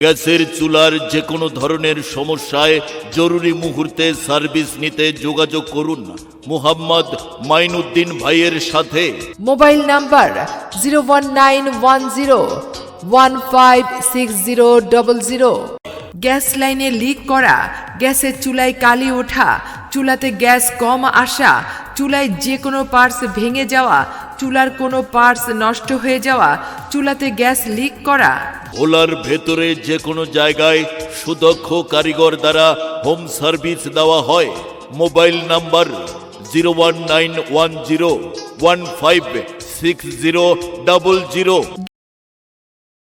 গ্যাসের চুলার যে কোনো ধরনের সমস্যায় জরুরি মুহূর্তে সার্ভিস নিতে যোগাযোগ করুন মোহাম্মদ মাইনুদ্দিন ভাইয়ের সাথে। Mobile number 01910156000। গ্যাস লাইনে লিক করা, গ্যাসের চুলায় কালি ওঠা, চুলাতে গ্যাস কম আসা, চুলায় যে কোনো পার্টস ভেঙে যাওয়া, চুলার কোনো পার্টস নষ্ট হয়ে যাওয়া, চুলাতে গ্যাস লিক করা। ভোলার ভেতরে যে কোনো জায়গায় সুদক্ষ কারিগর দ্বারা হোম সার্ভিস দেওয়া হয়। Mobile number 01910156000।